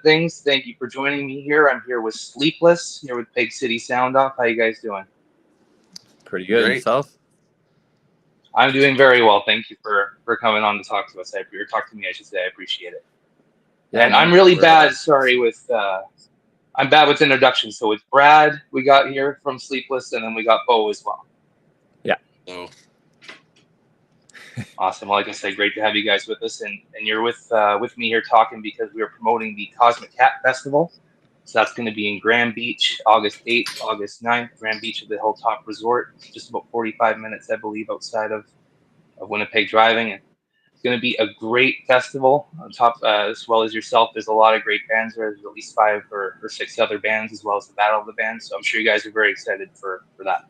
things. Thank you for joining me here. I'm here with Sleepless, here with Pig City Soundoff. How you guys doing? Pretty good. And Great. yourself? I'm doing very well. Thank you for coming on to talk to us. Or talk to me, I should say. I appreciate it. Yeah, And no, I'm really we're bad. Sorry with I'm bad with introductions. So it's Brad we got here from Sleepless, and then we got Bo as well. yeah. So Awesome. Well, like I said, great to have you guys with us, and you're with me here talking because we are promoting the Cosmic Cat Festival. So that's going to be in Grand Beach, August 8th, August 9th, Grand Beach at the Hilltop Resort. It's just about 45 minutes, I believe, outside of Winnipeg driving. And it's going to be a great festival. On top, as well as yourself, there's a lot of great bands there. There's at least five or six other bands, as well as the Battle of the Bands. So I'm sure you guys are very excited for that.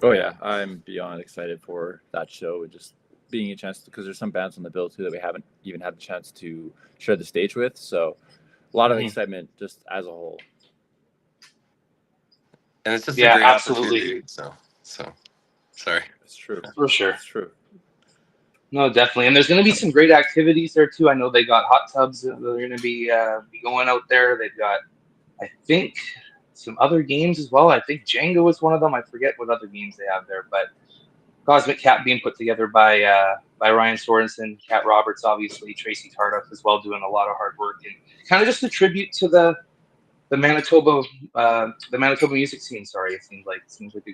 Oh yeah, I'm beyond excited for that show and just being a chance because there's some bands on the bill too that we haven't even had the chance to share the stage with. So a lot of Mhm. excitement just as a whole. and it's just a Yeah, great absolutely. opportunity. So sorry. It's true. For sure. It's true. No, definitely, and there's going to be some great activities there too. I know they got hot tubs that they're going to be going out there. They've got, I think, some other games as well. I think Jenga is one of them. I forget what other games they have there, but Cosmic Cat being put together by Ryan Sorensen, Cat Roberts, obviously Tracy Tarduff as well, doing a lot of hard work and kind of just a tribute to the Manitoba the Manitoba music scene. Sorry, it seems like a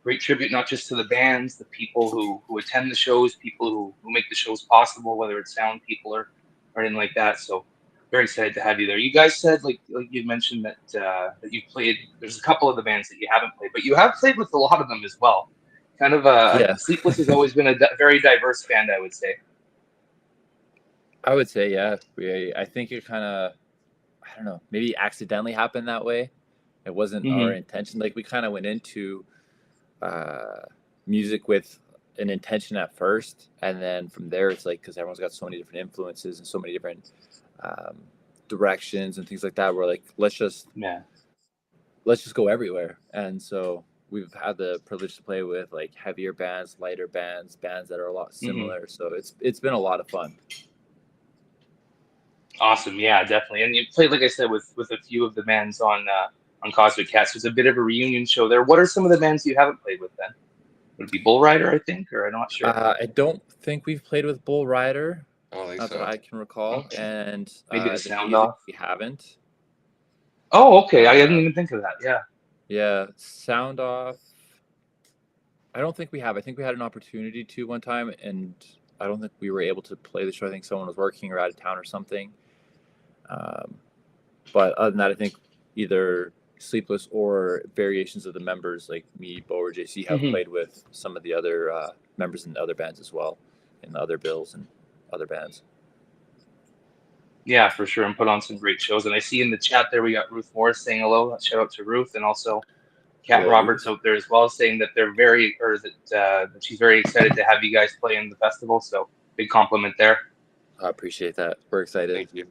great tribute, not just to the bands, the people who attend the shows, people who make the shows possible, whether it's sound people or anything like that. So very excited to have you there. You guys said like you mentioned that you've played. There's a couple of the bands that you haven't played, but you have played with a lot of them as well. Kind of Yeah, Sleepless has always been a very diverse band, I would say. I would say yeah. I think it kind of I don't know maybe accidentally happened that way. It wasn't our Hmm. intention. Like we kind of went into uh, music with an intention at first, and then from there it's like because everyone's got so many different influences and so many different um, directions and things like that. We're like, Yeah. let's just go everywhere. And so we've had the privilege to play with like heavier bands, lighter bands, bands that are a lot Hmm. similar. So it's been a lot of fun. Awesome. Yeah, definitely. And you played, like I said, with a few of the bands on Cosmic Cats. It's a bit of a reunion show there. What are some of the bands you haven't played with then? Would it be Bull Rider, I think, or I'm not sure. I don't think we've played with Bull Rider, I don't think not that so. I can recall, Okay. and Maybe the the sound Hazy off. we haven't. Oh, okay. I didn't even Um, think of that. Yeah. yeah, Sound Off. I don't think we have. I think we had an opportunity to one time, and I don't think we were able to play the show. I think someone was working or out of town or something. Um, but other than that, I think either Sleepless or variations of the members, like me, Bo, or JC, have Hmm. played with some of the other members in the other bands as well, in the other bills and other bands. Yeah, for sure. And put on some great shows. And I see in the chat there we got Ruth Morris saying hello. Shout out to Ruth, and also Kat Hello, Roberts Ruth. out there as well, saying that they're very, or that she's very excited to have you guys play in the festival. So big compliment there. I appreciate that. We're excited. Thank you.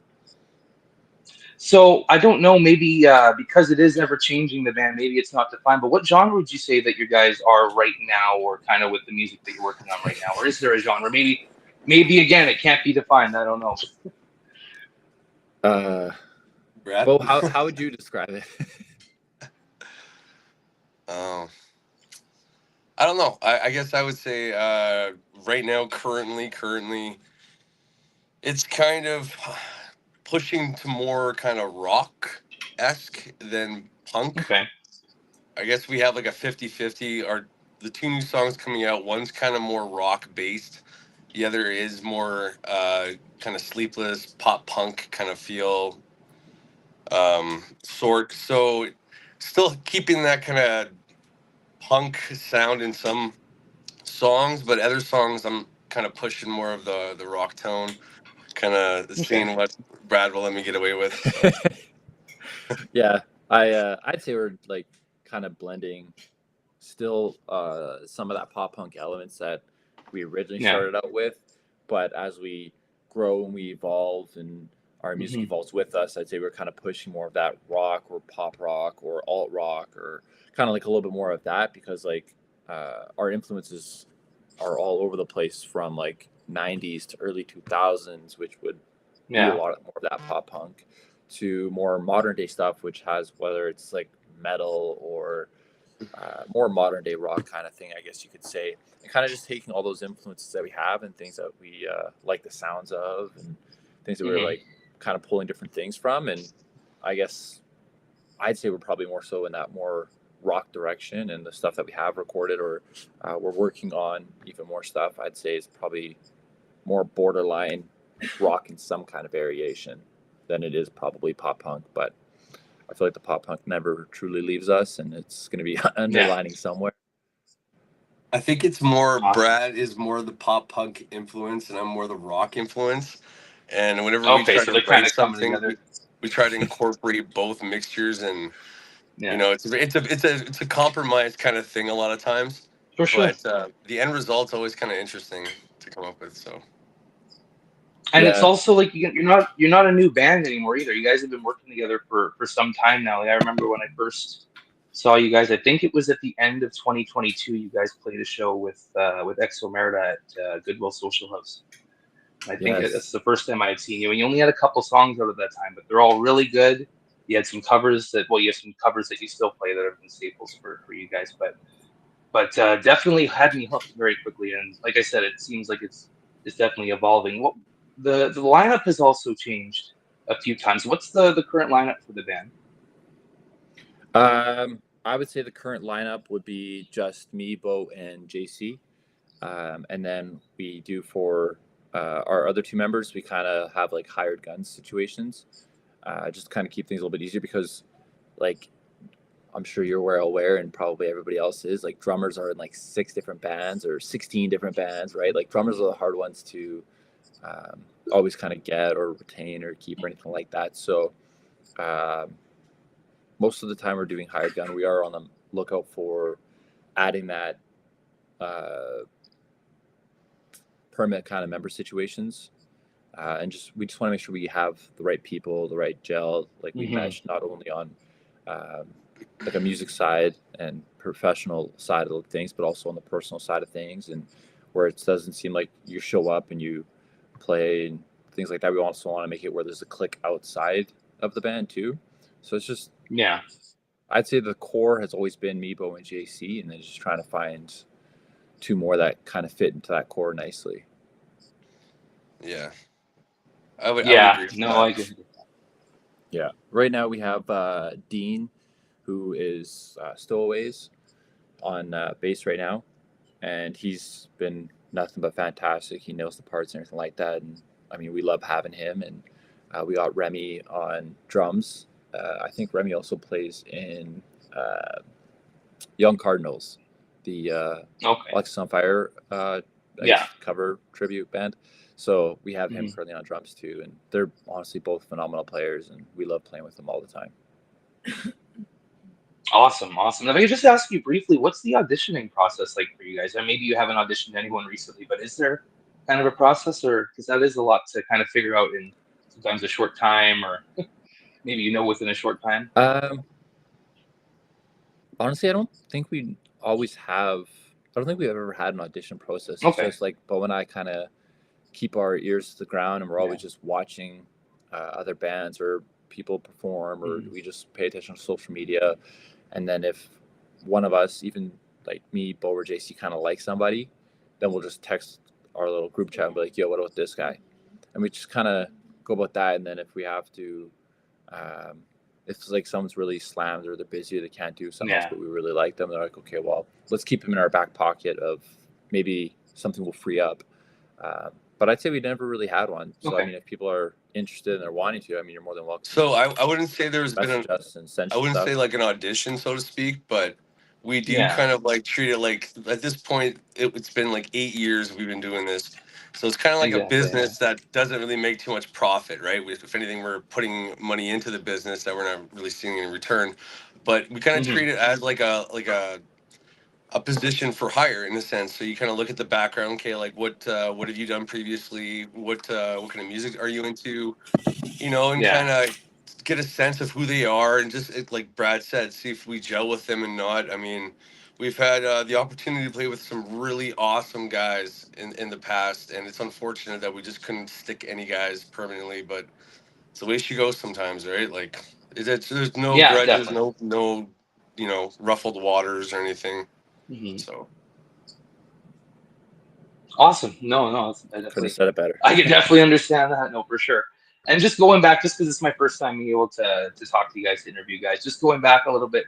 So I don't know, maybe because it is ever changing the band, maybe it's not defined. But what genre would you say that you guys are right now, or kind of with the music that you're working on right now, or is there a genre? Maybe again, it can't be defined. I don't know. Uh, Brad? Bo, how would you describe it? um, I don't know. I guess I would say right now, currently, it's kind of pushing to more kind of rock esque than punk. Okay. I guess we have like a 50-50. The two new songs coming out, one's kind of more rock based. The other is more kind of sleepless pop punk kind of feel sort. So still keeping that kind of punk sound in some songs, but other songs I'm kind of pushing more of the rock tone, kind of Okay. seeing what Brad will let me get away with. So Yeah, I'd say we're like kind of blending still some of that pop punk elements that we originally Yeah. started out with, but as we grow and we evolve and our music Hmm. evolves with us, I'd say we're kind of pushing more of that rock or pop rock or alt rock or kind of like a little bit more of that because like our influences are all over the place from like 90s to early 2000s, which would be a Yeah. lot more of that pop punk to more modern day stuff, which has whether it's like metal or more modern day rock kind of thing, I guess you could say, and kind of just taking all those influences that we have and things that we like the sounds of and things that we're like kind of pulling different things from. And I guess I'd say we're probably more so in that more rock direction, and the stuff that we have recorded or we're working on even more stuff, I'd say is probably more borderline rock in some kind of variation than it is probably pop punk. But I feel like the pop punk never truly leaves us, and it's going to be underlining somewhere. I think it's more Awesome. Brad is more the pop punk influence, and I'm more the rock influence. And whenever we Okay, try so to they're kind write of coming something, together. we try to incorporate both mixtures, and Yeah, it's a compromise kind of thing a lot of times. for sure. But the end result's always kind of interesting to come up with. So And it's Yeah. also like you're not a new band anymore either. You guys have been working together for some time now. Like I remember when I first saw you guys. I think it was at the end of 2022. You guys played a show with Exo Merida at Goodwill Social House. I think that's Yes. the first time I had seen you, and you only had a couple songs out of that time, but they're all really good. You had some covers you have some covers that you still play that have been staples for you guys, but definitely had me hooked very quickly. And like I said, it seems like it's definitely evolving. What the lineup has also changed a few times. What's the current lineup for the band? I would say the current lineup would be just me, Bo, and JC. And then we do for our other two members, we kind of have like hired guns situations, just kind of keep things a little bit easier because, like, I'm sure you're well aware, and probably everybody else is, like, drummers are in like 6 different bands or 16 different bands, right? Like, drummers are the hard ones to always kind of get or retain or keep or anything like that. So, um, most of the time we're doing hired gun. We are on the lookout for adding that uh, permit kind of member situations. And we just want to make sure we have the right people, the right gel, like we Hmm. mesh not only on um, like a music side and professional side of things, but also on the personal side of things, and where it doesn't seem like you show up and you play and things like that. We also want to make it where there's a click outside of the band too. So it's just, Yeah, I'd say the core has always been Mebo and JC, and then just trying to find two more that kind of fit into that core nicely. yeah, I would yeah. agree with No, that. I get it. Yeah. Right now we have Dean, who is Stowaways on bass right now, and he's been nothing but fantastic. He nails the parts and everything like that, and I mean we love having him. And we got Remy on drums. I think Remy also plays in uh, Young Cardinals, the Okay. Alexis on Fire, I Yeah. guess, cover tribute band. So we have him Hmm. currently on drums too, and they're honestly both phenomenal players, and we love playing with them all the time. Awesome, awesome. If I could just ask you briefly, what's the auditioning process like for you guys? And maybe you haven't auditioned anyone recently, but is there kind of a process, or because that is a lot to kind of figure out in sometimes a short time, or maybe within a short time? Um, Honestly, I don't think we always have. I don't think we've ever had an audition process. It's Okay. just like Bo and I kind of keep our ears to the ground, and we're Yeah. always just watching other bands or people perform, or Hmm. we just pay attention to social media. And then if one of us, even like me, Bo, or JC, kind of like somebody, then we'll just text our little group chat and be like, "Yo, what about this guy?" And we just kind of go about that. And then if we have to, um, if it's like someone's really slammed or they're busy or they can't do something else, Yeah. but we really like them, they're like, okay, well, let's keep them in our back pocket of maybe something will free up. But I'd say we never really had one. So I Okay. mean, if people are interested and they're wanting to, I mean, you're more than welcome to So just I wouldn't say there's been message us and send I wouldn't stuff. say like an audition, so to speak, but we do Yeah. kind of like treat it like at this point it's been like 8 years we've been doing this, so it's kind of like a Exactly. Yeah. business that doesn't really make too much profit, right? If anything, we're putting money into the business that we're not really seeing in return, but we kind of Hmm. treat it as like a position for hire in a sense. So you kind of look at the background, okay, like what have you done previously? What kind of music are you into? And Yeah. kind of get a sense of who they are, and just like Brad said, see if we gel with them and not. I mean, we've had the opportunity to play with some really awesome guys in the past, and it's unfortunate that we just couldn't stick any guys permanently. But it's the way she goes sometimes, right? Like, there's no Yeah, grudges, definitely. no, ruffled waters or anything. Hmm. So Awesome. No, I Couldn't have definitely, said it better. I can definitely understand that. No, for sure. And just going back, just because it's my first time being able to talk to you guys, to interview you guys, just going back a little bit.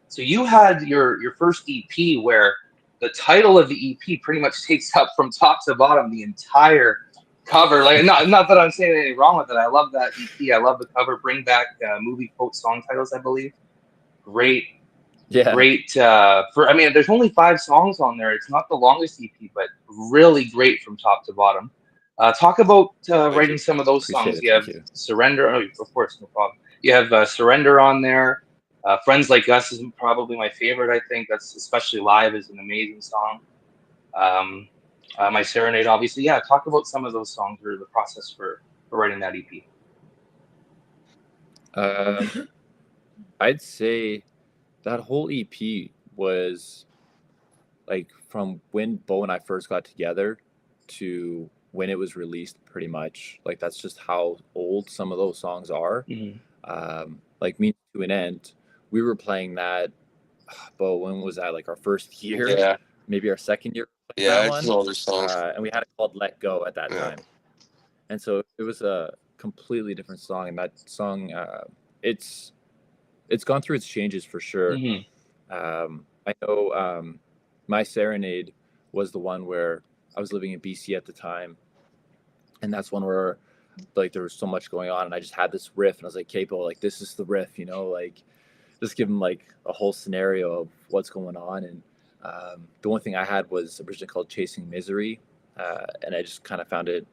So you had your first EP where the title of the EP pretty much takes up from top to bottom the entire cover. Like, not that I'm saying anything wrong with it. I love that EP. I love the cover. Bring back movie quote song titles, I believe. Great, Yeah. great. I mean, there's only 5 songs on there. It's not the longest EP, but really great from top to bottom. Talk about thank writing you. some of those Appreciate songs. it. You have Thank you. Surrender. Oh, of course, no problem. You have Surrender on there. Friends Like Us is probably my favorite. I think that's, especially live, is an amazing song. My Serenade, obviously. Yeah, talk about some of those songs or the process for writing that EP. I'd say that whole EP was like from when Bo and I first got together to when it was released, pretty much. Like that's just how old some of those songs are. Mm-hmm. Like Means to an End, we were playing that. Bo, when was that? Like our first year, Yeah, maybe our second year playing that yeah, it's an one. older song. And we had it called Let Go at that Yeah. time. And so it was a completely different song. And that song, it's gone through its changes for sure. Mm-hmm. I know My Serenade was the one where I was living in BC at the time, and that's one where like there was so much going on, and I just had this riff, and I was like, "Capo, like this is the riff, like just give him like a whole scenario of what's going on." And the one thing I had was originally called Chasing Misery, and I just kind of found it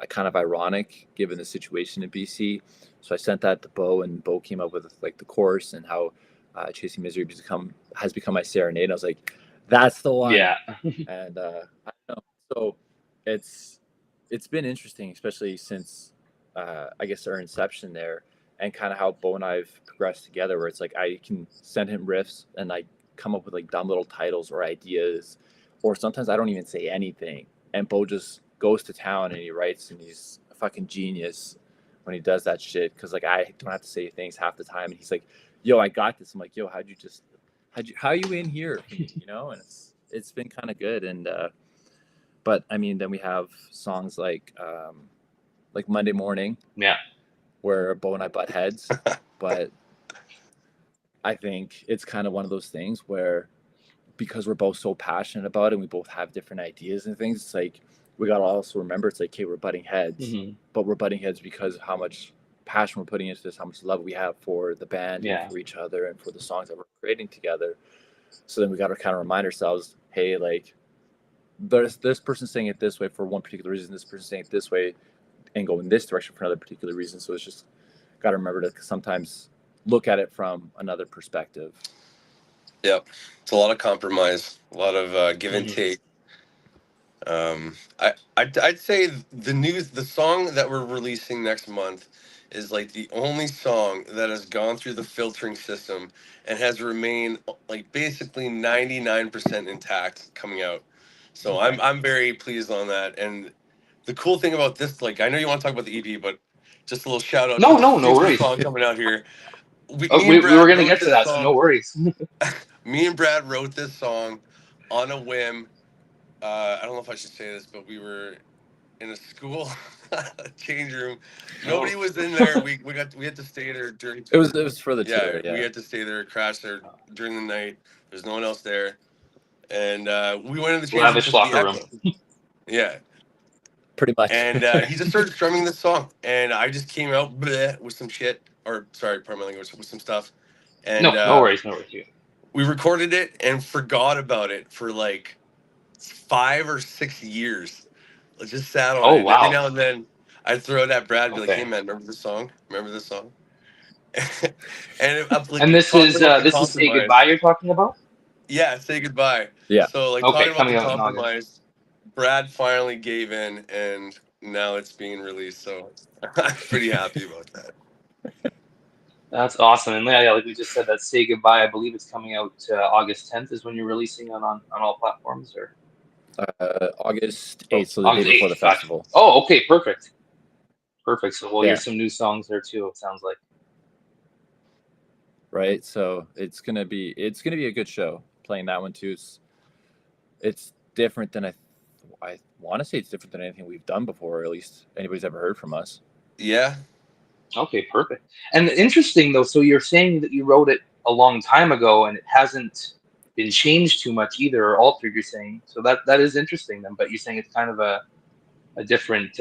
kind of ironic given the situation in BC. So I sent that to Bo, and Bo came up with like the chorus and how Chasing Misery has become my serenade. And I was like, that's the one. Yeah. And I don't know. So it's been interesting, especially since I guess our inception there, and kind of how Bo and I've progressed together, where it's like I can send him riffs and I come up with like dumb little titles or ideas, or sometimes I don't even say anything, and Bo just goes to town and he writes, and he's a fucking genius when he does that shit, because like I don't have to say things half the time, and he's like, "Yo, I got this." I'm like, "Yo, how you in here for me?" And it's been kind of good. And but I mean, then we have songs like Monday Morning, Yeah. where Bo and I butt heads, but I think it's kind of one of those things where, because we're both so passionate about it and we both have different ideas and things, it's like we got to also remember, it's like, okay, we're butting heads, Mm-hmm. but we're butting heads because of how much passion we're putting into this, how much love we have for the band Yeah. and for each other and for the songs that we're creating together. So then we got to kind of remind ourselves, hey, like there's this person saying it this way for one particular reason, this person saying it this way and go in this direction for another particular reason. So it's just got to remember to sometimes look at it from another perspective. Yep, it's a lot of compromise, a lot of give and Mm-hmm. take. I'd say the song that we're releasing next month is like the only song that has gone through the filtering system and has remained like basically 99% intact coming out. So Okay. I'm very pleased on that. And the cool thing about this, like, I know you want to talk about the EP, but just a little shout out for No, the no super worries. song coming out here. Oh, Me and we were Brad gonna wrote get to this that, so no song. worries. Me and Brad wrote this song on a whim. I don't know if I should say this, but we were in a school change room. Oh. Nobody was in there. We had to stay there during. It was for the Yeah, tour, we yeah. had to stay there, crash there during the night. There's no one else there, and we went in the change room Lavish because of the locker room. echo. Yeah, Pretty much. and he just started strumming this song, and I just came out bleh, with some shit, or sorry, pardon my language, with some stuff, and No worries, no worries. we recorded it and forgot about it for like 5 or 6 years. I just sat on Oh it, and every wow. now and then I'd throw it at Brad and be like, "Hey Okay. man, remember this song? Remember this song?" And I'm like And this talking is about the Say compromise. Goodbye you're talking about? Yeah, say goodbye. Yeah. So like Okay, talking about the coming out in August. compromise, Brad finally gave in, and now it's being released. So I'm pretty happy about that. That's awesome. And yeah, like we just said, that Say Goodbye, I believe it's coming out August 10th is when you're releasing it on all platforms, or August 8th, so the day August before 8th. the Gotcha. festival. Oh, okay, perfect. Perfect. So we'll hear some new songs there too. It sounds like. Right. So it's gonna be a good show. Playing that one too. It's different than I want to say it's different than anything we've done before, or at least anybody's ever heard from us. Yeah. Okay, perfect. And interesting though. So you're saying that you wrote it a long time ago, and it hasn't been changed too much either or altered. You're saying so that is interesting then. But you're saying it's kind of a different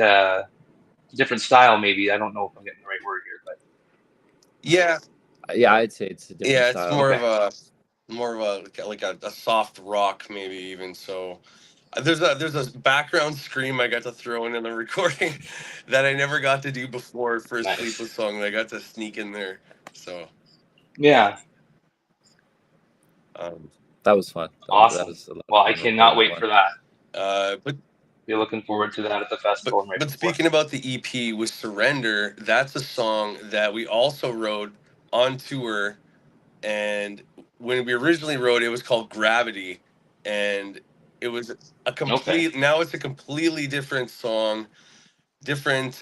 different style maybe. I don't know if I'm getting the right word here, but Yeah. Yeah, I'd say it's a different Yeah, it's style. more okay. of a soft rock maybe even. So there's a background scream I got to throw in the recording that I never got to do before for a Nice. Sleepless song that I got to sneak in there. So Yeah. um, That was fun. That Awesome. was a lot of Well, I fun recording cannot that wait one. for that. but Be looking forward to that at the but festival I'm right but before. speaking about the EP with Surrender, that's a song that we also wrote on tour. And when we originally wrote it, it was called Gravity, and it was Okay. now it's a completely different song, different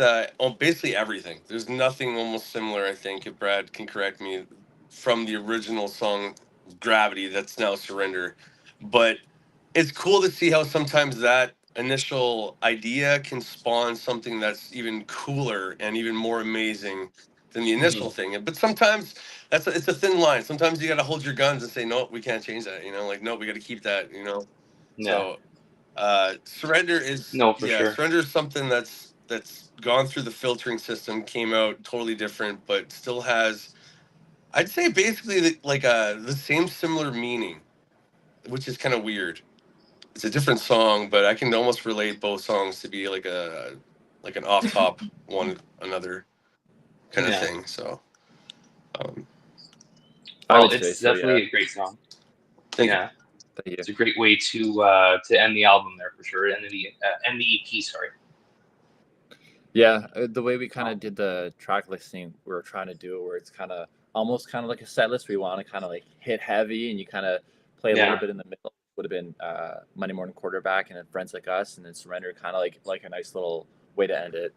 basically everything. There's nothing almost similar, I think, if Brad can correct me, from the original song Gravity that's now Surrender. But it's cool to see how sometimes that initial idea can spawn something that's even cooler and even more amazing than the Hmm. initial thing. But sometimes it's a thin line. Sometimes you got to hold your guns and say, no, we can't change that. Like, no, we got to keep that. Yeah. So Surrender is, No, for yeah, sure. Surrender is something that's gone through the filtering system, came out totally different, but still has, I'd say, basically the same similar meaning, which is kind of weird. It's a different song, but I can almost relate both songs to be like an off top one another kind of Yeah. thing. So um, I Well, would say it's so. Yeah. definitely a great song. thank you. Yeah. Thank you. It's a great way to end the album there for sure. End the EP. Sorry. Yeah, the way we kind Oh, of did the track listing, we were trying to do it where it's kind of almost kind of like a set list. We want to kind of like hit heavy and you kind of play a little yeah. bit in the middle. Would have been Monday Morning Quarterback and then Friends Like Us and then Surrender, kind of like a nice little way to end it.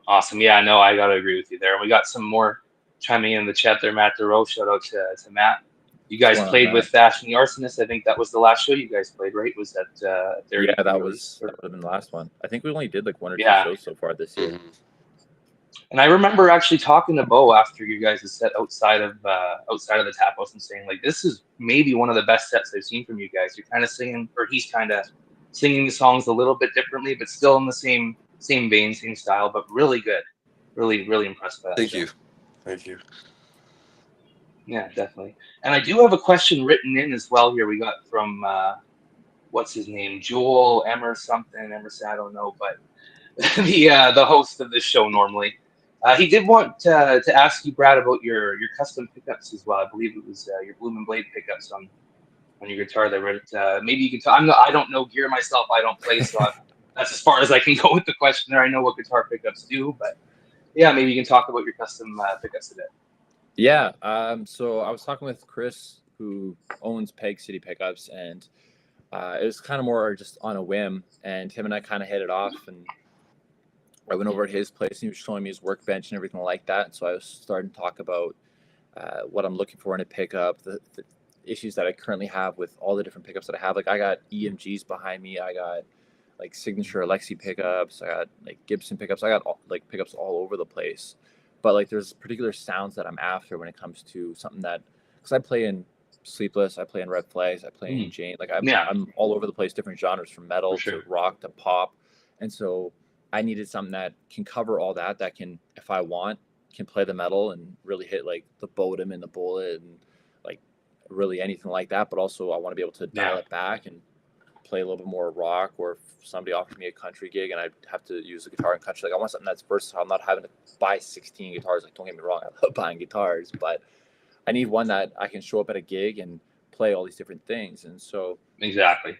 Awesome. Yeah. No, I gotta agree with you there. And we got some more chiming in the chat there. Matt DeRoe. Shout out to Matt. You What's guys going on, played Matt? with Ash and the Arsonist. I think that was the last show you guys played, right? Was that their Yeah, EP release? that would have been the last one. I think we only did like one or two Yeah. shows so far this year. Mhm. And I remember actually talking to Bo after you guys' set outside of the tap house and saying like, this is maybe one of the best sets I've seen from you guys. You're kind of singing, or he's kind of singing the songs a little bit differently, but still in the same vein, same style, but really good. Really, really impressed by that Thank show. you. Thank you. Yeah, definitely. And I do have a question written in as well here. We got from what's his name, Joel Emerson. I don't know, but the host of this show normally. He did want to ask you, Brad, about your custom pickups as well. I believe it was your Bloom and Blade pickups on your guitar there. But maybe you can talk. I don't know gear myself. I don't play, so that's as far as I can go with the question there. I know what guitar pickups do, but yeah, maybe you can talk about your custom pickups a bit. Yeah. So I was talking with Chris, who owns Peg City Pickups, and it was kind of more just on a whim. And him and I kind of hit it off, and I went over at his place, and he was showing me his workbench and everything like that. So I was starting to talk about what I'm looking for in a pickup, the issues that I currently have with all the different pickups that I have. Like I got EMGs behind me, I got like signature Alexi pickups, I got like Gibson pickups, I got like pickups all over the place. But like there's particular sounds that I'm after when it comes to something that, because I play in Sleepless, I play in Red Flags, I play in Mm, Jane. Like yeah, I'm all over the place, different genres from for metal sure. to rock to pop, and so I needed something that can cover all that. That can, if I want, can play the metal and really hit like the Bodum and the Bullet and like really anything like that. But also I want to be able to Yeah, dial it back and play a little bit more rock. Or if somebody offered me a country gig and I have to use a guitar in country, like I want something that's versatile. I'm not having to buy 16 guitars. Like don't get me wrong, I love buying guitars, but I need one that I can show up at a gig and play all these different things. And so exactly.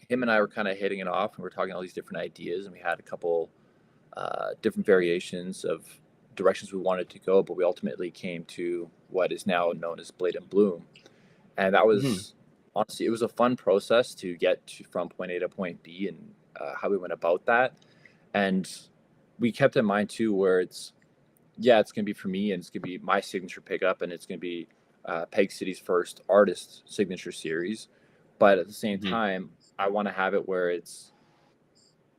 him and I were kind of hitting it off, and we're talking all these different ideas, and we had a couple different variations of directions we wanted to go, but we ultimately came to what is now known as Blade and Bloom. And that Hmm. was honestly, it was a fun process to get from point A to point B and how we went about that. And we kept in mind too, where it's going to be for me, and it's going to be my signature pickup, and it's going to be Peg City's first artist signature series. But at the same time, I want to have it where it's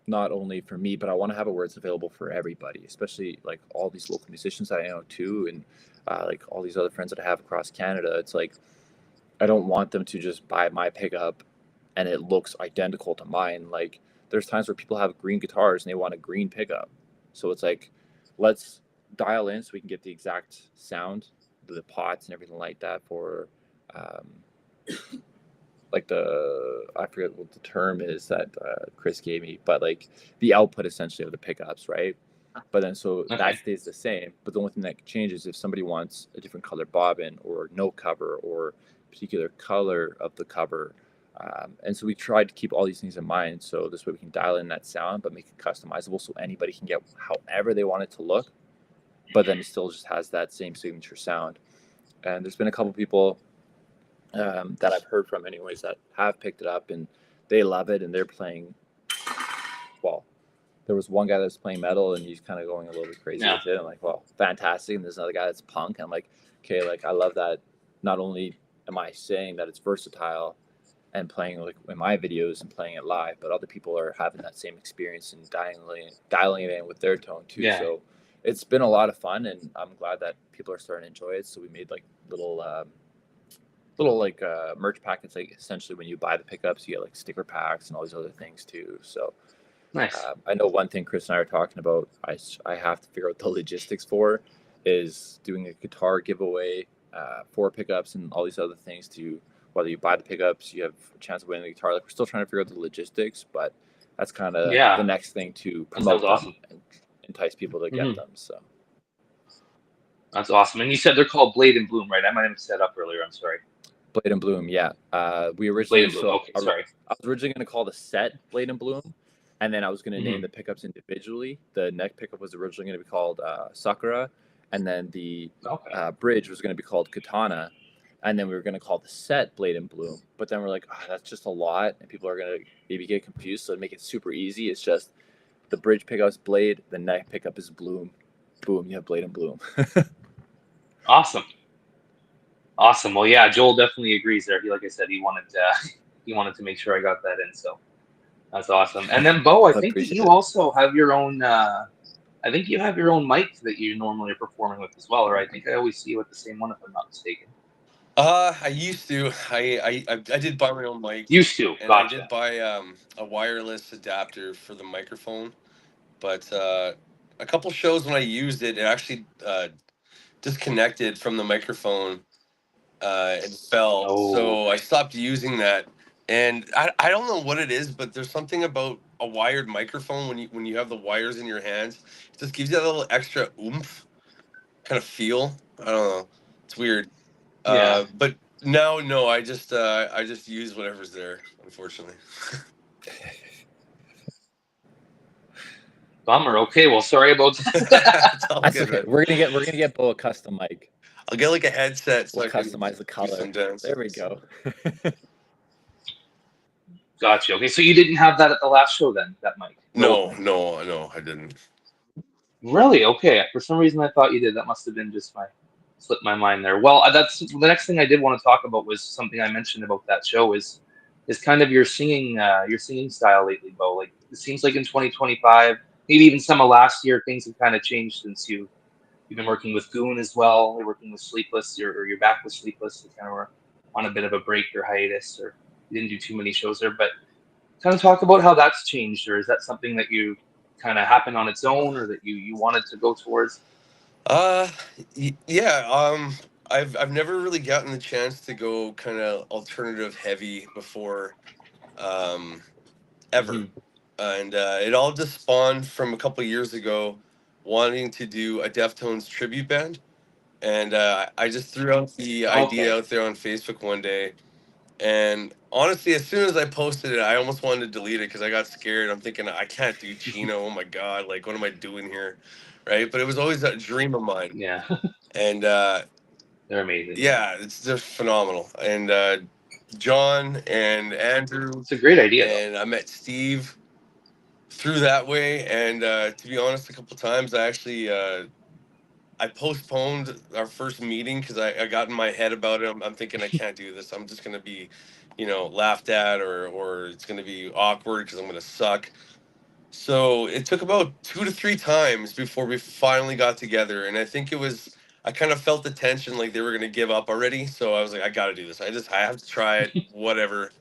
not only for me, but I want to have it where it's available for everybody, especially like all these local musicians that I know too, and like all these other friends that I have across Canada. It's like I don't want them to just buy my pickup and it looks identical to mine. Like there's times where people have green guitars and they want a green pickup, so it's like let's dial in so we can get the exact sound, the pots and everything like that for um, like I forget what the term is that Chris gave me, but like the output essentially of the pickups, right? But then so that stays the same. But the only thing that changes if somebody wants a different color bobbin or no cover or particular color of the cover. And so we tried to keep all these things in mind. So this way we can dial in that sound, but make it customizable so anybody can get however they want it to look. But then it still just has that same signature sound. And there's been a couple people that I've heard from anyways that have picked it up and they love it and they're playing. Well, there was one guy that's playing metal and he's kind of going a little bit crazy with it. I'm like, well, fantastic. And there's another guy that's punk. And I'm like, okay, like I love that. Not only am I saying that it's versatile and playing like in my videos and playing it live, but other people are having that same experience and dialing it in with their tone too. Yeah. So it's been a lot of fun and I'm glad that people are starting to enjoy it. So we made like little like merch packets, like essentially when you buy the pickups you get like sticker packs and all these other things too. So Nice. I know one thing Chris and I are talking about I have to figure out the logistics for is doing a guitar giveaway for pickups and all these other things to whether you buy the pickups you have a chance of winning the guitar. Like we're still trying to figure out the logistics, but that's kind of the next thing to promote them awesome. and entice people to get them. So that's awesome. And you said they're called Blade and Bloom, right? I might have set up earlier. I'm sorry. Blade and Bloom, yeah. We originally Blade and Bloom. Okay, sorry. I was originally going to call the set Blade and Bloom, and then I was going to name the pickups individually. The neck pickup was originally going to be called Sakura, and then the bridge was going to be called Katana, and then we were going to call the set Blade and Bloom. But then we're like, that's just a lot, and people are going to maybe get confused. So to make it super easy, it's just the bridge pickup is Blade, the neck pickup is Bloom. Boom, you have Blade and Bloom. Awesome. Well, yeah, Joel definitely agrees there. Like I said, he wanted to make sure I got that in. So that's awesome. And then Bo, I think that you also have your own. I think you have your own mic that you normally are performing with as well, right? I think I always see you with the same one, if I'm not mistaken. I used to. I did buy my own mic. Used to. And Gotcha. I did buy a wireless adapter for the microphone, but a couple shows when I used it, it actually disconnected from the microphone and fell. Oh. So I stopped using that. And I don't know what it is, but there's something about a wired microphone when you have the wires in your hands, it just gives you that little extra oomph kind of feel. I don't know. It's weird. Yeah. But no, I just use whatever's there, unfortunately. Bummer. Okay, well, sorry about that. That's all That's good, okay. man. We're gonna get Bo a custom mic. I'll get like a headset so We'll I can customize the do color. some dance. There we go. Gotcha. Okay, so you didn't have that at the last show then, that mic? No, I didn't. Really? Okay. For some reason, I thought you did. That must have been just slipped my mind there. Well, that's the next thing I did want to talk about was something I mentioned about that show is kind of your singing style lately, Bo. Like it seems like in 2025, maybe even some of last year, things have kind of changed since you've been working with Goon as well. You're working with Sleepless, or you're back with Sleepless. You kind of were on a bit of a break or hiatus, or you didn't do too many shows there. But kind of talk about how that's changed, or is that something that you kind of happened on its own, or that you wanted to go towards? Yeah. I've never really gotten the chance to go kind of alternative heavy before, ever, and it all just spawned from a couple years ago, wanting to do a Deftones tribute band, and I just threw out the idea out there on Facebook one day. And honestly, as soon as I posted it, I almost wanted to delete it because I got scared. I'm thinking, I can't do Chino. Oh my God, like, what am I doing here? Right? But it was always a dream of mine. Yeah. And They're amazing. yeah, it's just phenomenal. And John and Andrew. It's a great idea, and I met Steve through that way. And to be honest, a couple times I actually I postponed our first meeting because I got in my head about it. I'm thinking I can't do this. I'm just gonna be, laughed at, or it's gonna be awkward because I'm gonna suck. So it took about 2 to 3 times before we finally got together, and I think it was. I kind of felt the tension, like they were gonna give up already. So I was like, I got to do this. I have to try it. Whatever.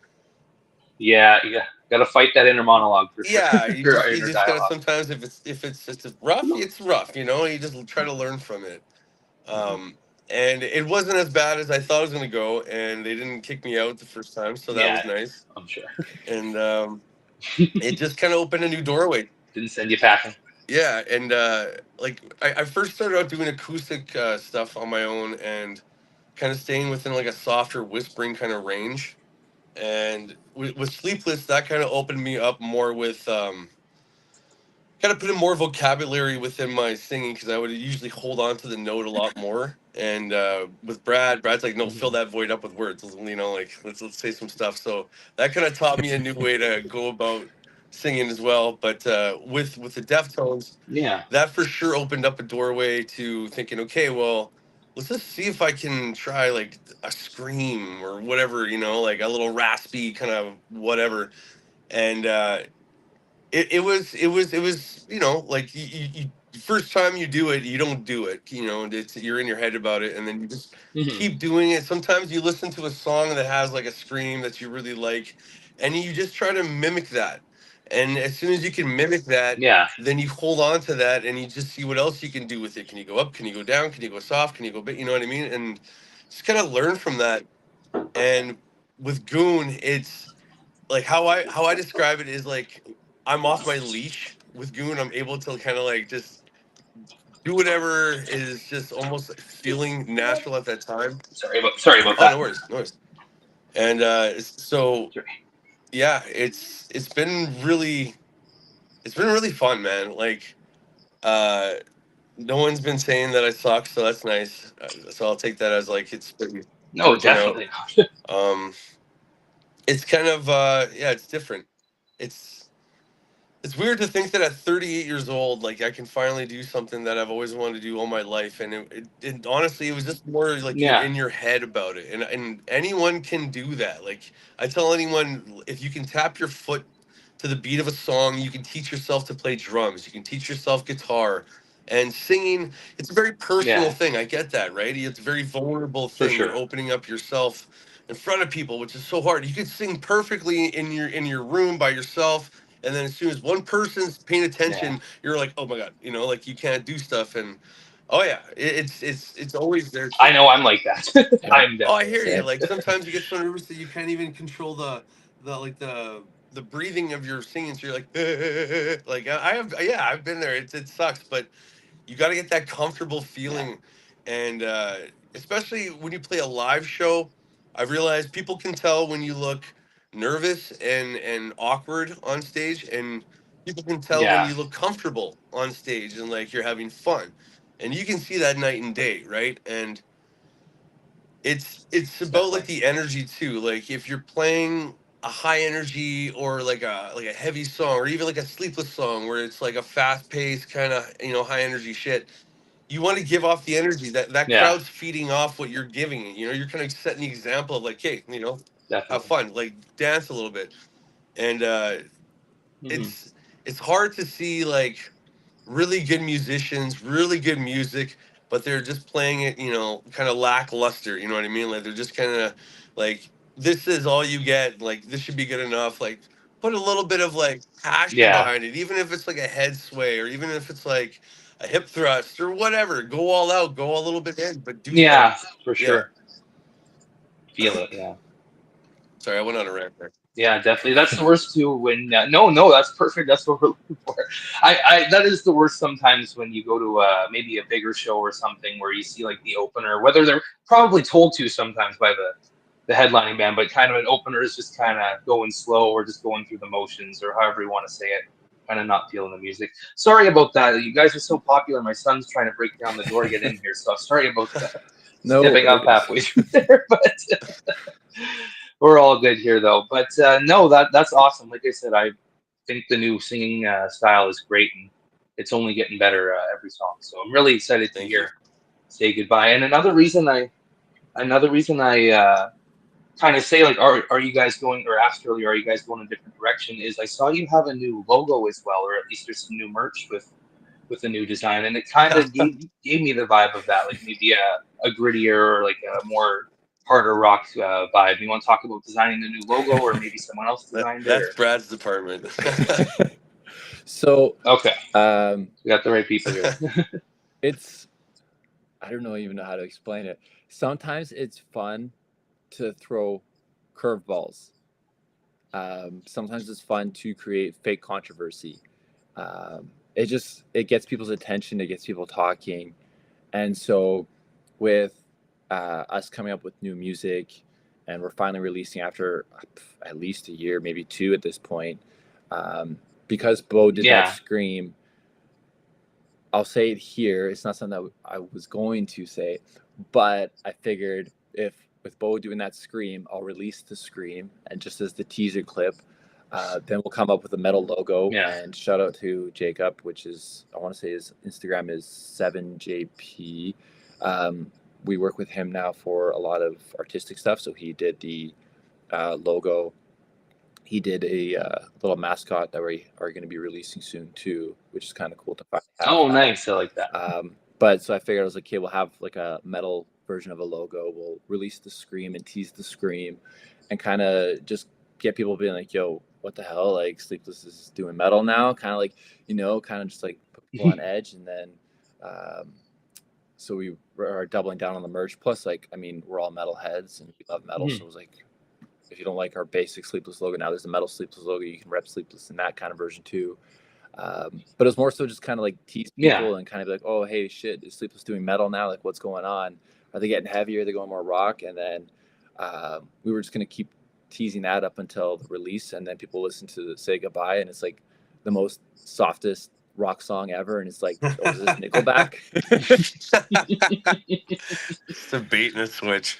Yeah, you got to fight that inner monologue for sure. Yeah, you Your just you inner just gotta dialogue. sometimes if it's rough, it's rough. You just try to learn from it. Mhm. Um, and it wasn't as bad as I thought it was gonna go, and they didn't kick me out the first time, so that Yeah, was nice. I'm sure. And it just kind of opened a new doorway. Didn't send you packing. Yeah, and like I first started out doing acoustic stuff on my own, and kind of staying within like a softer whispering kind of range. And with Sleepless, that kind of opened me up more with kind of put in more vocabulary within my singing because I would usually hold on to the note a lot more. And with Brad's like, no, fill Mhm. that void up with words. Like let's say some stuff. So that kind of taught me a new way to go about singing as well. But with the Deftones, Yeah, that for sure opened up a doorway to thinking, okay, well, let's just see if I can try like a scream or whatever, like a little raspy kind of whatever. And it was like you first time you do it, you don't do it, you're in your head about it, and then you just hmm keep doing it. Sometimes you listen to a song that has like a scream that you really like, and you just try to mimic that. And as soon as you can mimic that, yeah, then you hold on to that and you just see what else you can do with it. Can you go up, can you go down, can you go soft, can you go big, you know what I mean? And just kind of learn from that. And with Goon, it's like how I describe it is like I'm off my leash with Goon. I'm able to kind of like just do whatever is just almost like feeling natural at that time. sorry about Oh, that. no worries, no worries. And so Sorry. yeah, it's been really fun, man. Like uh, no one's been saying that I suck, so that's nice. So I'll take that as like it's been No, working out. definitely not. Um, it's kind of yeah, it's different. It's It's weird to think that at 38 years old, like I can finally do something that I've always wanted to do all my life, and it honestly, it was just more like you're Yeah, in your head about it, and anyone can do that. Like I tell anyone, if you can tap your foot to the beat of a song, you can teach yourself to play drums, you can teach yourself guitar, and singing. It's a very personal yeah, thing. I get that, right? It's a very vulnerable for thing. You're sure. opening up yourself in front of people, which is so hard. You could sing perfectly in your room by yourself, and then as soon as one person's paying Yeah, attention, you're like, oh my god, like you can't do stuff. And oh yeah, it's always there I too. know I'm like that. Yeah. I'm Oh, I definitely hear the you. Same. Like sometimes you get so nervous that you can't even control the breathing of your singing. So you're like, like I have, yeah, I've been there. It sucks, but you got to get that comfortable same. feeling. And especially when you play a live show, I've realized people can tell when you look nervous and awkward on stage, and people can tell when Yeah, you look comfortable on stage and like you're having fun, and you can see that night and day, right? And it's about like definitely. the energy too. Like if you're playing a high energy or like a heavy song, or even like a sleepless song where it's like a fast paced kind of high energy shit, you want to give off the energy that Yeah, crowd's feeding off what you're giving it. You're kind of setting the example of like, hey, have definitely. fun, like dance a little bit. And hmm it's hard to see like really good musicians, really good music, but they're just playing it, kind of lackluster. You know what I mean? Like they're just kind of like, this is all you get. Like this should be good enough. Like put a little bit of like passion Yeah, behind it, even if it's like a head sway, or even if it's like a hip thrust or whatever. Go all out, go a little bit in, but do yeah, something. for Yeah. sure. Feel it. Yeah. Sorry, I went on a rant there. Yeah, definitely. That's the worst too. When no, that's perfect. That's what we're looking for. That is the worst sometimes when you go to maybe a bigger show or something where you see like the opener, whether they're probably told to sometimes by the headlining band, but kind of an opener is just kind of going slow or just going through the motions or however you want to say it, kind of not feeling the music. Sorry about that. You guys are so popular. My son's trying to break down the door to get in here, so sorry about No stepping up worries. halfway through there, but. We're all good here though. But no, that's awesome. Like I said, think the new singing style is great, and it's only getting better every song. So I'm really excited to Thank you. hear "Say Goodbye." And another reason I kind of say like, are you guys going, or asked earlier, are you guys going a different direction? Is I saw you have a new logo as well, or at least there's some new merch with a new design, and it kind of gave me the vibe of that, like maybe a grittier or like a more harder rock vibe. You want to talk about designing the new logo, or maybe someone else designed it? That's Or Brad's department. So okay, um, we got the right people here. it's I don't even know how to explain it. Sometimes it's fun to throw curveballs. Sometimes it's fun to create fake controversy. It gets people's attention. It gets people talking, and so with us coming up with new music, and we're finally releasing after at least a year, maybe two at this point, because Bo did that Yeah. scream. I'll say it here. It's not something that I was going to say, but I figured if with Bo doing that scream, I'll release the scream, and just as the teaser clip, then we'll come up with a metal logo. Yeah. And shout out to Jacob, which is, I want to say his Instagram is 7JP. We work with him now for a lot of artistic stuff, so he did the logo. He did a little mascot that we are going to be releasing soon too, which is kind of cool to finally have. Oh, nice. I like that. But so I figured, I was like, okay, we'll have like a metal version of a logo. We'll release the scream and tease the scream, and kind of just get people being like, yo, what the hell? Like Sleepless is doing metal now, kind of like, kind of just like put people on edge. And then so we are doubling down on the merch. Plus, like, I mean, we're all metal heads and we love metal, so it was like, if you don't like our basic Sleepless logo, now there's a metal Sleepless logo. You can rep Sleepless in that kind of version too. But it was more so just kind of like tease people and kind of be like, oh, hey, shit, is Sleepless doing metal now? Like, what's going on? Are they getting heavier? Are they going more rock? And then we were just going to keep teasing that up until the release. And then people listen to Say Goodbye, and it's like the most softest rock song ever. And it's like, oh, is this Nickelback? It's a bait and a switch.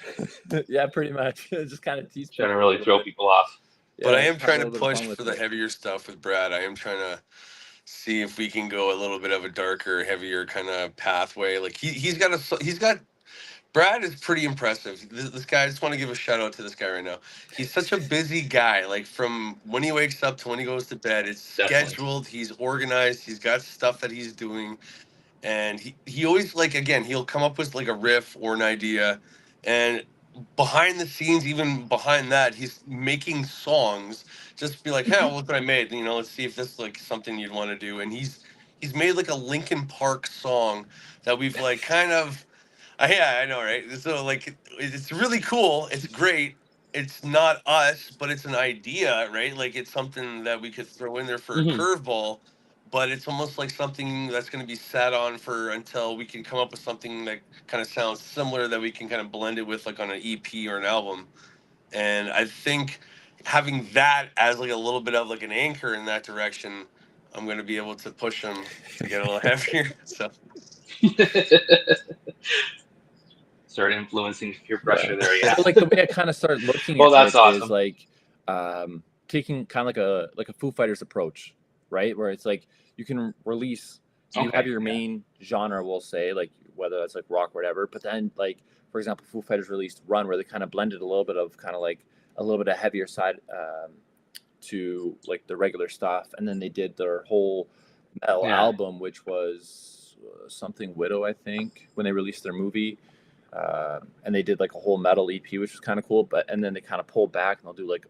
Yeah, pretty much. Just kind of tease Trying to people really throw people off. But I Yeah, am just have a trying to little bit of push fun with for the it. heavier stuff with Brad. I am trying to see if we can go a little bit of a darker, heavier kind of pathway. Like he's got Brad is pretty impressive. This guy, I just want to give a shout out to this guy right now. He's such a busy guy. Like from when he wakes up to when he goes to bed, it's Definitely. scheduled. He's organized. He's got stuff that he's doing, and he always, like, again, he'll come up with like a riff or an idea, and behind the scenes, even behind that, he's making songs. Just be like, hey, look what I made. Let's see if this is like something you'd want to do. And he's made like a Linkin Park song that we've like kind of. Yeah, I know, right? So like, it's really cool. It's great. It's not us, but it's an idea, right? Like it's something that we could throw in there for a curveball, but it's almost like something that's going to be sat on for until we can come up with something that kind of sounds similar that we can kind of blend it with like on an EP or an album. And I think having that as like a little bit of like an anchor in that direction, I'm going to be able to push them to get a little heavier. So. Start influencing peer pressure there. Yeah. So, like, the way I kind of started looking Well, at that's it is awesome. like taking kind of like a Foo Fighters approach, right? Where it's like you can release, you have your main genre, we'll say, like whether that's like rock or whatever, but then like, for example, Foo Fighters released Run, where they kind of blended a little bit of kind of like a little bit of heavier side to like the regular stuff, and then they did their whole metal album, which was something Widow, I think, when they released their movie. And they did like a whole metal EP, which was kind of cool. And then they kind of pulled back and they'll do like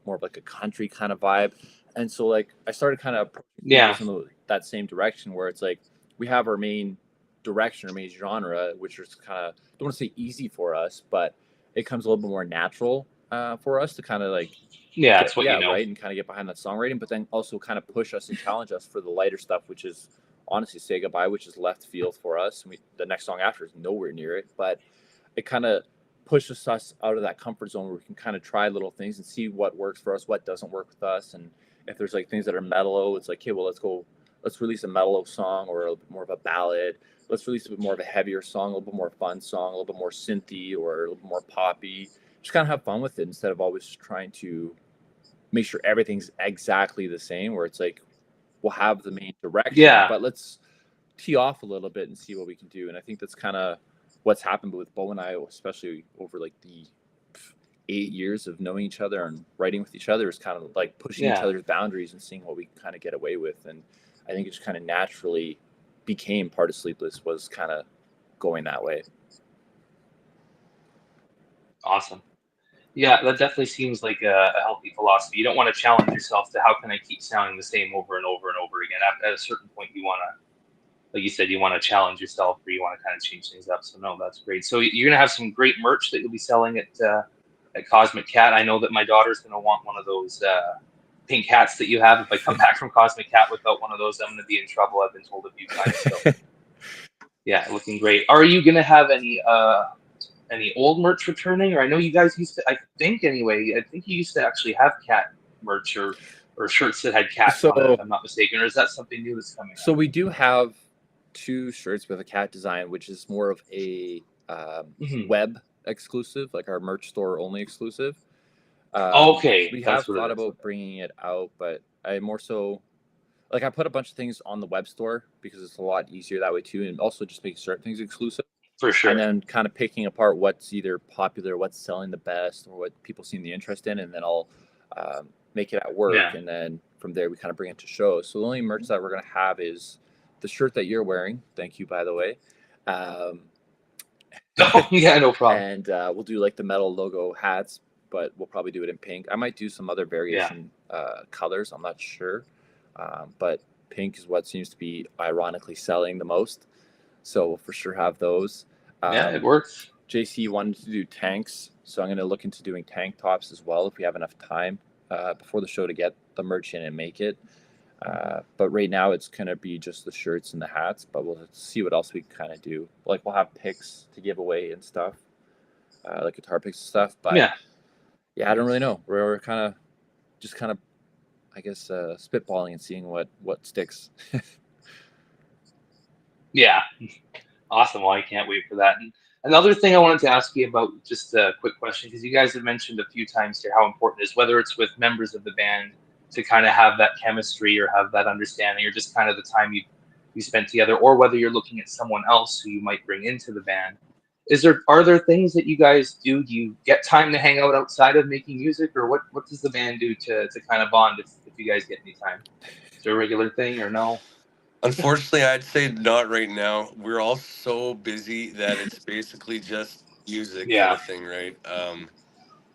more of like a country kind of vibe. And so like I started kind of in that same direction, where it's like we have our main direction, our main genre, which is kind of, don't want to say easy for us, but it comes a little bit more natural for us to kind of like that's what right, and kind of get behind that songwriting, but then also kind of push us and challenge us for the lighter stuff, which is honestly Say Goodbye, which is left field for us. The next song after is nowhere near it, but it kind of pushes us out of that comfort zone where we can kind of try little things and see what works for us, what doesn't work with us. And if there's like things that are mellow, it's like, okay, well, let's release a mellow song or a little bit more of a ballad. Let's release a bit more of a heavier song, a little bit more fun song, a little bit more synthy or a little bit more poppy. Just kind of have fun with it instead of always trying to make sure everything's exactly the same, where it's like we'll have the main direction, Yeah. but let's tee off a little bit and see what we can do. And I think that's kind of what's happened with Bo and I, especially over like the 8 years of knowing each other and writing with each other, is kind of like pushing each Yeah. other's boundaries and seeing what we kind of get away with. And I think it just kind of naturally became part of Sleepless, was kind of going that way. Awesome. Yeah, that definitely seems like a healthy philosophy. You don't want to challenge yourself to how can I keep sounding the same over and over and over again. At a certain point, you want to, like you said, you want to challenge yourself, or you want to kind of change things up. So no, that's great. So you're gonna have some great merch that you'll be selling at Cosmic Cat. I know that my daughter's gonna want one of those pink hats that you have. If I come back from Cosmic Cat without one of those, I'm gonna be in trouble. I've been told a few times. So yeah, looking great. Are you gonna have any old merch returning? Or I know you guys used to, I think anyway, I think you used to actually have cat merch or shirts that had cats on it, if I'm not mistaken. Or is that something new that's coming So up? we do have 2 shirts with a cat design, which is more of a web exclusive, like our merch store only exclusive. Okay, We that's have what it thought is. about bringing it out, but I more so like I put a bunch of things on the web store because it's a lot easier that way too, and also just making certain things exclusive. For sure. And then kind of picking apart what's either popular, what's selling the best, or what people seem the interest in, and then I'll make it at work, Yeah. and then from there we kind of bring it to shows. So the only merch that we're gonna have is the shirt that you're wearing. Thank you, by the way. Oh, yeah, no problem. And we'll do like the metal logo hats, but we'll probably do it in pink. I might do some other variation colors. I'm not sure, but pink is what seems to be ironically selling the most. So we'll for sure have those. Yeah, it works. JC wanted to do tanks, so I'm going to look into doing tank tops as well if we have enough time before the show to get the merch in and make it. But right now it's going to be just the shirts and the hats, but we'll see what else we can kind of do. Like we'll have picks to give away and stuff, like guitar picks and stuff. But Yeah. I don't really know. We're kind of, I guess, spitballing and seeing what sticks. Yeah. Awesome. Well, I can't wait for that. And another thing I wanted to ask you about, just a quick question, because you guys have mentioned a few times here how important it is, whether it's with members of the band to kind of have that chemistry or have that understanding, or just kind of the time you spent together, or whether you're looking at someone else who you might bring into the band. Are there things that you guys do? Do you get time to hang out outside of making music, or what does the band do to kind of bond if you guys get any time? Is there a regular thing or no? Unfortunately, I'd say not right now. We're all so busy that it's basically just music kind Yeah. of thing, right?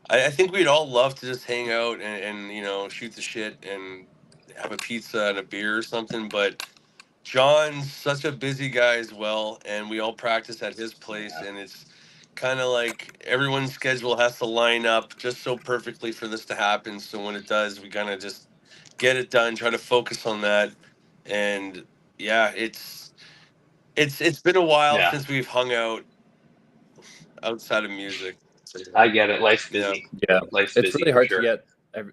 I think we'd all love to just hang out and shoot the shit and have a pizza and a beer or something, but John's such a busy guy as well, and we all practice at his place, and it's kind of like everyone's schedule has to line up just so perfectly for this to happen. So when it does, we kind of just get it done, try to focus on that, and yeah, it's been a while Yeah. since we've hung out outside of music. So, I get it. Life's yeah. busy. Yeah, Life's it's busy really for hard to sure. get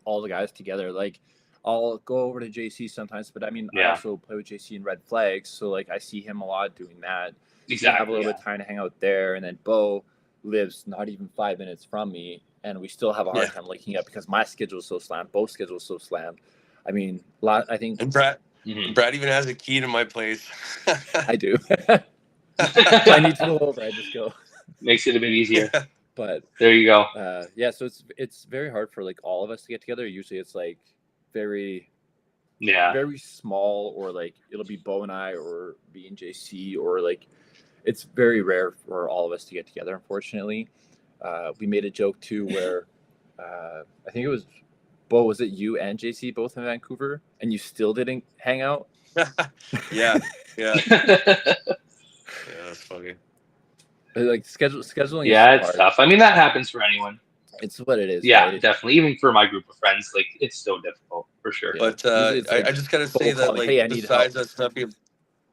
all the guys together. Like, I'll go over to JC sometimes, but I mean, I Yeah. also play with JC in Red Flags, so like I see him a lot doing that. We have a Exactly. little Yeah. bit of time to hang out there, and then Bo lives not even 5 minutes from me, and we still have a hard Yeah. time linking up because my schedule is so slammed. Bo's schedule is so slammed. I mean, I think And Brad Mhm. Brad even has a key to my place. I do. If I need to go over, I just go. Makes it a bit easier. Yeah. But There you go. yeah, so it's very hard for like all of us to get together. Usually, it's like very Yeah. very small, or like it'll be Bo and I, or me and JC, or like it's very rare for all of us to get together. Unfortunately, we made a joke too where I think it was Bo. Was it you and JC both in Vancouver, and you still didn't hang out? Yeah. Yeah. Yeah, that's funny. Like scheduling is Yeah, it's hard. tough. I mean, that happens for anyone. It's what it is, Yeah, right? definitely. Even for my group of friends, like it's so difficult for sure. Yeah. But Usually it's like I just gotta Bo say that, calling, like, "Hey, I need help."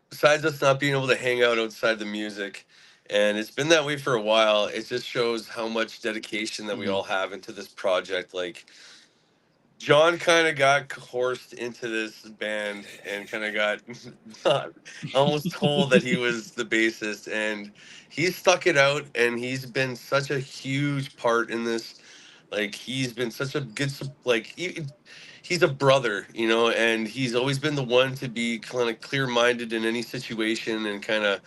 besides us not being able to hang out outside the music, and it's been that way for a while, it just shows how much dedication that we Mhm. all have into this project. Like, John kind of got coerced into this band and kind of got almost told that he was the bassist, and he's stuck it out, and he's been such a huge part in this Like he's been such a good he's a brother, you know, and he's always been the one to be kind of clear-minded in any situation and kind of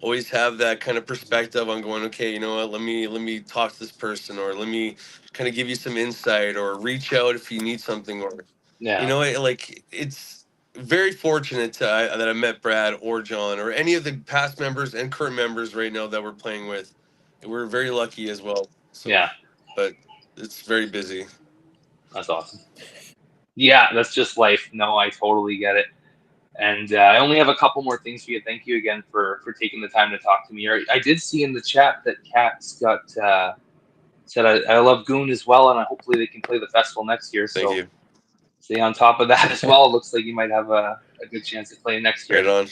always have that kind of perspective on going, okay, you know what, let me talk to this person, or let me kind of give you some insight, or reach out if you need something, or you Yeah. know, it's very fortunate that I met Brad or John or any of the past members and current members right now that we're playing with. We're very lucky as well. So, Yeah. but it's very busy. That's awesome. Yeah, that's just life. No, I totally get it. And I only have a couple more things for you. Thank you again for taking the time to talk to me. I did see in the chat that Kat's got said I love Goon as well, and hopefully they can play the festival next year. Thank So you. stay on top of that as well. It looks like you might have a good chance to play next year. Right on.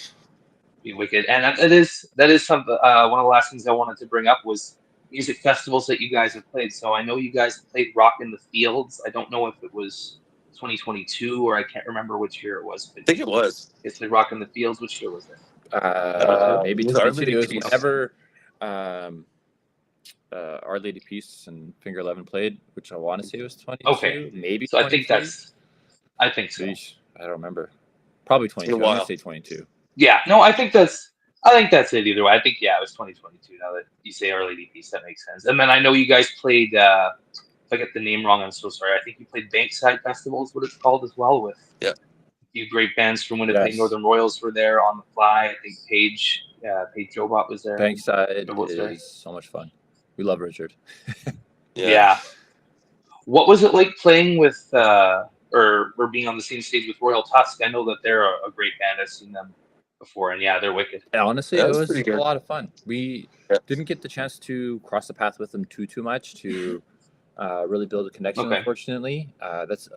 Be wicked. And that is something. One of the last things I wanted to bring up was music festivals that you guys have played. So I know you guys played Rock in the Fields. I don't know if it was 2022 or I can't remember which year it was. But I think it was. it's the Rock in the Fields. Which year was it? Maybe It was Our 22. Lady It was Peace. whenever Our Lady Peace and Finger 11 played, which I want to say was 22. Okay. Maybe So 23. I think so. Sheesh, I don't remember. Probably 22. I'm while. gonna say 22. Yeah. No, I think that's it either way. I think it was 2022. Now that you say Our Lady Peace, that makes sense. And then I know you guys played. If I get the name wrong, I'm so sorry. I think you played Bankside Festival is what it's called as well, with Yeah. a few great bands from Winnipeg. Yes. Northern Royals were there on the fly. I think Paige Jobot was there. Bankside Jobot's there. is so much fun. We love Richard. Yeah. What was it like playing with or being on the same stage with Royal Tusk? I know that they're a great band. I've seen them before, and yeah, they're wicked. Honestly, That it was was pretty a good. lot of fun. We Yeah. didn't get the chance to cross the path with them too much to really build a connection. Okay. Unfortunately, that's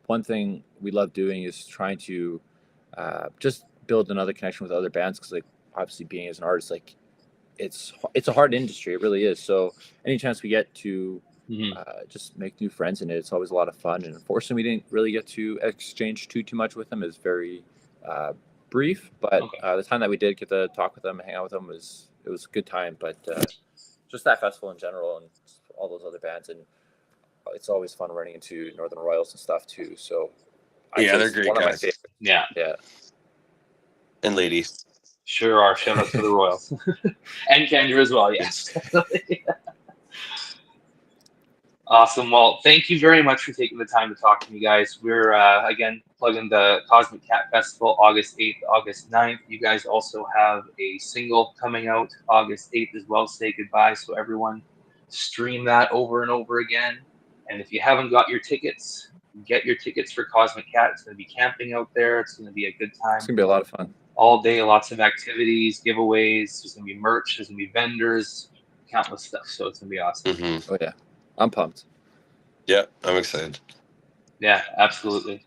one thing we love doing, is trying to just build another connection with other bands, because like obviously being as an artist, like it's a hard industry. It really is. So any chance we get to just make new friends in it, it's always a lot of fun. And unfortunately, we didn't really get to exchange too much with them. It's very brief, but Okay. the time that we did get to talk with them and hang out with them was a good time. But just that festival in general and all those other bands, and it's always fun running into Northern Royals and stuff too. So Yeah, they're great one of my guys. favorites. Yeah. And ladies. Sure are. Shout out to the Royals. And Kendra as well, yes. Awesome. Well, thank you very much for taking the time to talk to me, guys. We're, again, plugging the Cosmic Cat Festival August 8th, August 9th. You guys also have a single coming out August 8th as well, Say Goodbye. So everyone stream that over and over again. And if you haven't got your tickets, get your tickets for Cosmic Cat. It's going to be camping out there. It's going to be a good time. It's gonna be a lot of fun. All day, lots of activities, giveaways. There's going to be merch. There's going to be vendors, countless stuff. So it's going to be awesome. Mm-hmm. Oh yeah, I'm pumped. Yeah, I'm excited. Yeah, absolutely.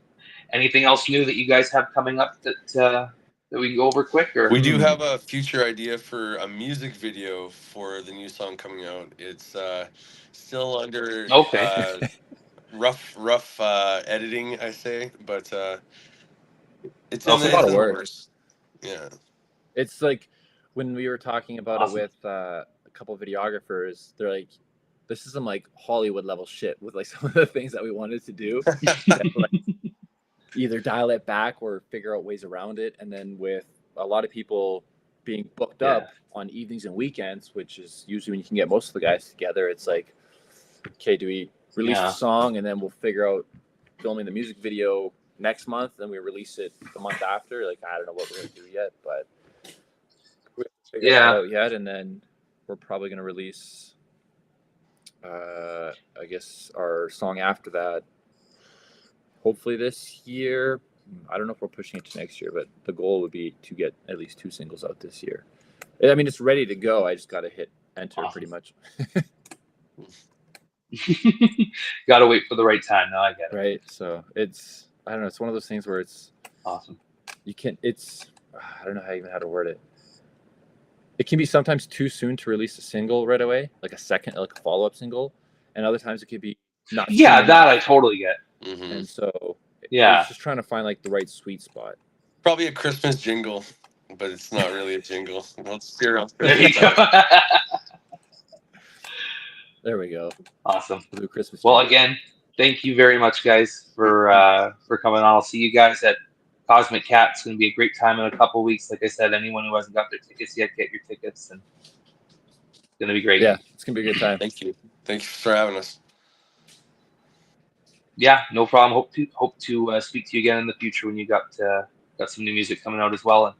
Anything else new that you guys have coming up that we can go over quick? Or We do have a future idea for a music video for the new song coming out. It's still under okay. rough editing, I say, but it's in Okay. the It's a lot of it's in the work. works. Yeah. It's like when we were talking about Awesome. it with a couple of videographers, they're like, this is some like Hollywood level shit with like some of the things that we wanted to do. And, like, either dial it back or figure out ways around it. And then with a lot of people being booked up on evenings and weekends, which is usually when you can get most of the guys together, it's like, okay, do we release the song and then we'll figure out filming the music video next month, then we release it the month after? Like, I don't know what we're gonna do yet, but we haven't figured that out yet. And then we're probably gonna release I guess our song after that hopefully this year. I don't know if we're pushing it to next year, but the goal would be to get at least 2 singles out this year. I mean, it's ready to go. I just got to hit enter pretty much. Got to wait for the right time. No, I get it. Right. So it's, I don't know. It's one of those things where it's awesome. You can't, I don't know how to word it. It can be sometimes too soon to release a single right away, like a follow-up single. And other times it could be not. Yeah, that I totally get. Mm-hmm. And so it's just trying to find like the right sweet spot. Probably a Christmas jingle, but it's not really a jingle. Let's steer off. There you go. There we go. Awesome. We'll do Christmas Well, tree. again, thank you very much, guys, for coming on. I'll see you guys at Cosmic Cat. It's going to be a great time in a couple weeks. Like I said, anyone who hasn't got their tickets yet, get your tickets, and it's going to be great. Yeah, it's gonna be a good time. Thank you. Thank you for having us. Yeah, no problem. Hope to speak to you again in the future when you got some new music coming out as well. And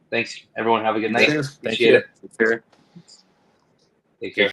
thanks, everyone. Have a good night. Yeah. Appreciate it. Take care. Take care.